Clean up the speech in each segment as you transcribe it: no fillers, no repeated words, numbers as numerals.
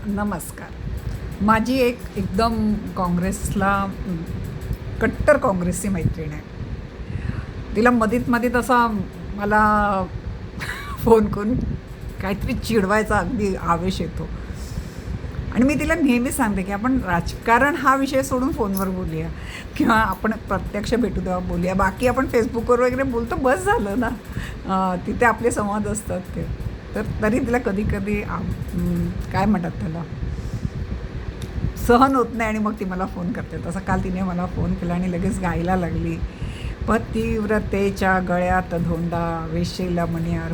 नमस्कार. माझी एकदम काँग्रेसला कट्टर काँग्रेसची मैत्रीण आहे. तिला मधीत असा मला फोन करून काहीतरी चिडवायचा अगदी आवेश येतो. आणि मी तिला नेहमी सांगते की आपण राजकारण हा विषय सोडून फोनवर बोलूया किंवा आपण प्रत्यक्ष भेटू तेव्हा बोलूया. बाकी आपण फेसबुकवर वगैरे बोलतो, बस झालं ना. तिथे आपले संवाद असतात ते. तर तरी तिला कधी कधी काय म्हणतात त्याला, सहन होत नाही आणि मग ती मला फोन करते. तसं काल तिने मला फोन केला आणि लगेच गायला लागली. पतिव्रतेच्या गळ्यात धोंडा वेशेला मणियार.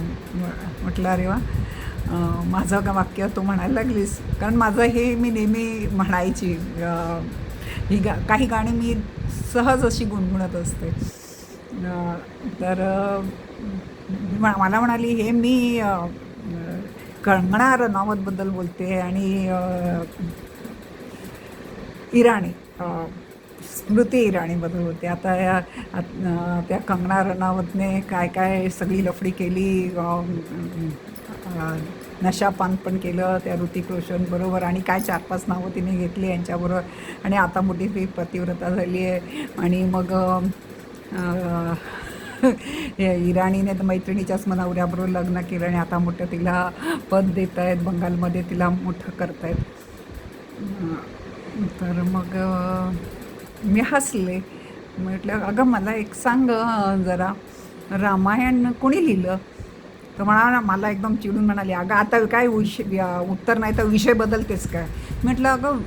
म्हटलं अरे वा, माझं का वाक्य तू म्हणायला लागलीस. कारण माझं हे मी नेहमी म्हणायची. ही काही गाणी मी सहज अशी गुणगुणत असते. तर मला म्हणाली हे मी कंगना रनौतबद्दल बोलते आणि इराणी स्मृती इराणीबद्दल होते. आता त्या कंगना रनौतने काय सगळी लफडी केली. नशापान पण केलं त्या ऋतिक रोशन बरोबर आणि काय 4-5 नावं तिने घेतली यांच्याबरोबर. आणि आता मोठी ती पतिव्रता झाली आहे. आणि मग इराणीने तर मैत्रिणीच्याच नवऱ्याबरोबर लग्न केलं आणि आता मोठं तिला पद देत आहेत, बंगालमध्ये तिला मोठं करत आहेत. तर मग मी हसले. म्हटलं अगं मला एक सांग जरा, रामायण कोणी लिहिलं? तर मला एकदम चिडून म्हणाली अगं आता काय उत्तर नाही तर विषय बदलतेस काय? म्हटलं अगं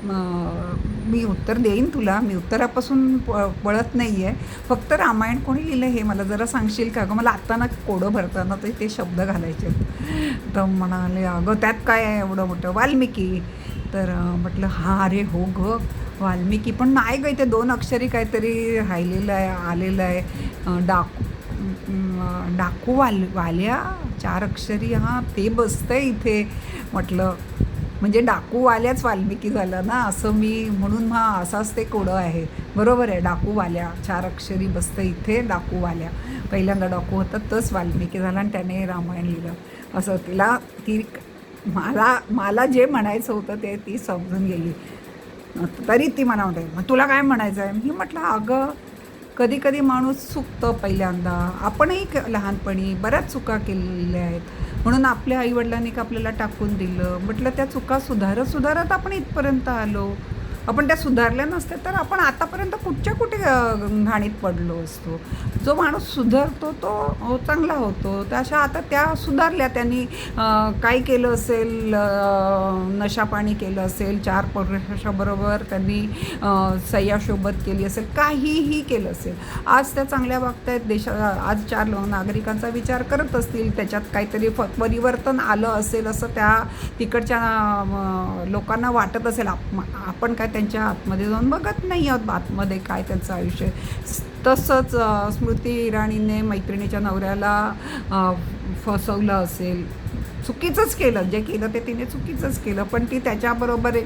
मी उत्तर देईन तुला, मी उत्तरापासून पळत नाही आहे. फक्त रामायण कोणी लिहिलं हे मला जरा सांगशील का? अगं मला आत्ता ना कोडं भरताना ते शब्द घालायचे. तर म्हणाले अगं त्यात काय आहे एवढं मोठं? वाल्मिकी. तर म्हटलं हां अरे हो गं वाल्मिकी, पण नाही गं इथे 2 अक्षरी काहीतरी राहिलेलं आहे, आलेलं आहे. डाकू वाल्या 4 अक्षरी, हां ते बसतं आहे इथे. म्हटलं म्हणजे डाकूवाल्याच वाल्मिकी झाला ना असं मी म्हणून हां असाच ते कोडं आहे. बरोबर आहे, डाकूवाल्या 4 अक्षरी बसतं इथे, डाकूवाल्या. पहिल्यांदा डाकू होता तोच वाल्मिकी झाला आणि त्याने रामायण लिहिलं. असं ती मला जे म्हणायचं होतं ते ती समजून गेली. तरी ती मला म्हणते मग तुला काय म्हणायचं आहे? मी म्हटलं अगं कधी कधी माणूस चुकतं पहिल्यांदा. आपणही लहानपणी बऱ्याच चुका केलेल्या आहेत, म्हणून आपल्या आईवडिलांनी का आपल्याला टाकून दिलं. म्हटलं त्या चुका सुधारत आपण इथपर्यंत आलो. आपण त्या सुधारल्या नसत्या तर आपण आतापर्यंत कुठे घाणीत पडलो असतो. जो माणूस सुधारतो तो चांगला होतो. तर अशा आता त्या सुधारल्या. त्यांनी काय केलं असेल, नशापाणी केलं असेल, 4 पुरुषाबरोबर त्यांनी सय्याशोबत केली असेल, काहीही केलं असेल, आज त्या चांगल्या वागतायत. आज 4 नागरिकांचा विचार करत असतील, त्याच्यात काहीतरी परिवर्तन आलं असेल असं त्या तिकडच्या लोकांना वाटत असेल. आपण काय त्यांच्या आतमध्ये जाऊन बघत नाही आहोत आतमध्ये काय त्यांचं आयुष्य. तसंच स्मृती इराणीने मैत्रिणीच्या नवऱ्याला फसवलं असेल, चुकीचंच केलं. जे केलं ते तिने चुकीचंच केलं, पण ती त्याच्याबरोबर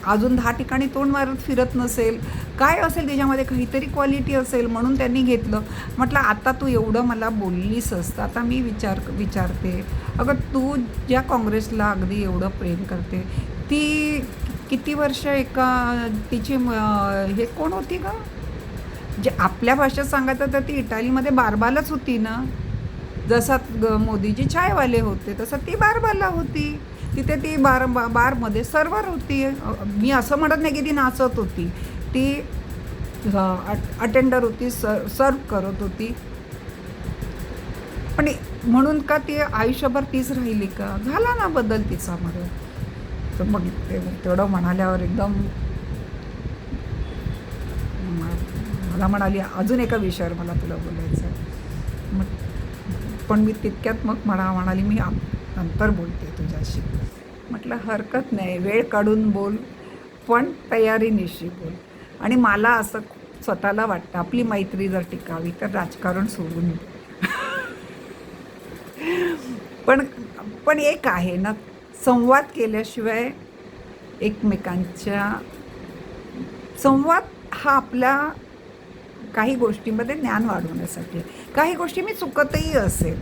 अजून 10 ठिकाणी तोंड मारत फिरत नसेल. काय असेल त्याच्यामध्ये, काहीतरी क्वालिटी असेल म्हणून त्यांनी घेतलं. म्हटलं आता तू एवढं मला बोललीस असतं, आता मी विचारते अगं तू ज्या काँग्रेसला अगदी एवढं प्रेम करते, ती किती वर्ष तिची हे कोण होती का? जे आपल्या भाषेत सांगायचं तर ती इटालीमध्ये बारबालाच होती ना. जसा मोदीजी चायवाले होते तसं ती बारबाला होती. तिथे ती बारमध्ये सर्वर होती. मी असं म्हणत नाही की ती नाचत होती, ती अटेंडर होती, सर्व करत होती. पण म्हणून का ती आयुष्यभर तीच राहिली का? झाला ना बदल तिचामध्ये. तर मग तेवढं म्हणाल्यावर एकदम मला म्हणाली अजून एका विषयावर मला तुला बोलायचं आहे. मग पण मी तितक्यात मग म्हणाली मी नंतर बोलते तुझ्याशी. म्हटलं हरकत नाही, वेळ काढून बोल, पण तयारीनिशी बोल. आणि मला असं स्वतःला वाटतं आपली मैत्री जर टिकावी तर राजकारण सोडून दे. पण एक आहे ना, संवाद केल्याशिवाय एकमेकांच्या संवाद हा आपल्या काही गोष्टींमध्ये ज्ञान वाढवण्यासाठी. काही गोष्टी मी चुकतही असेल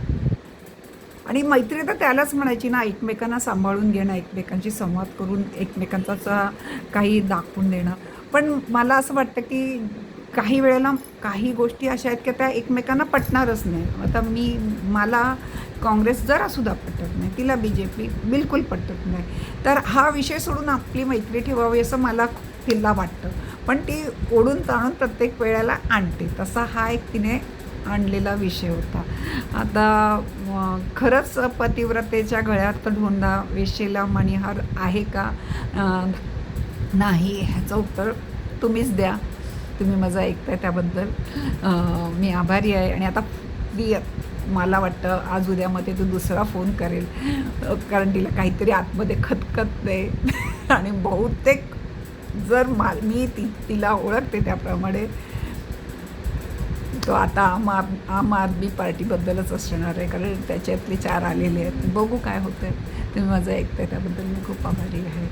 आणि मैत्री तर त्यालाच म्हणायची ना, एकमेकांना सांभाळून घेणं, एकमेकांशी संवाद करून एकमेकांचा काही दाखवून देणं. पण मला असं वाटतं की काही वेळेला काही गोष्टी अशा आहेत की त्या एकमेकांना पटणारच नाही. आता मला काँग्रेस जरासुद्धा पटत नाही, तिला BJP बिलकुल पटत नाही. तर हा विषय सोडून आपली मैत्री ठेवावी असं मला तिला वाटतं. पण ती ओढून ताणून प्रत्येक वेळेला आणते. तसा हा एक तिने आणलेला विषय होता. आता खरंच पतिव्रतेच्या गळ्यात धोंडा, वेशेला मणिहार आहे का? नाही, ह्याचं उत्तर तुम्हीच द्या. तुम्ही माझं ऐकताय त्याबद्दल मी आभारी आहे. आणि आता ती मला वाटतं आज उद्यामध्ये तो दुसरा फोन करेल, कारण तिला काहीतरी आतमध्ये खतखतते आणि बहुतेक जर मी तिला ओळखते त्याप्रमाणे तो आता आम आदमी पार्टीबद्दलच असणार आहे, कारण त्याच्यातले 4 आलेले आहेत. बघू काय होतं आहे. तुम्ही माझं ऐकताय त्याबद्दल मी खूप आभारी आहे.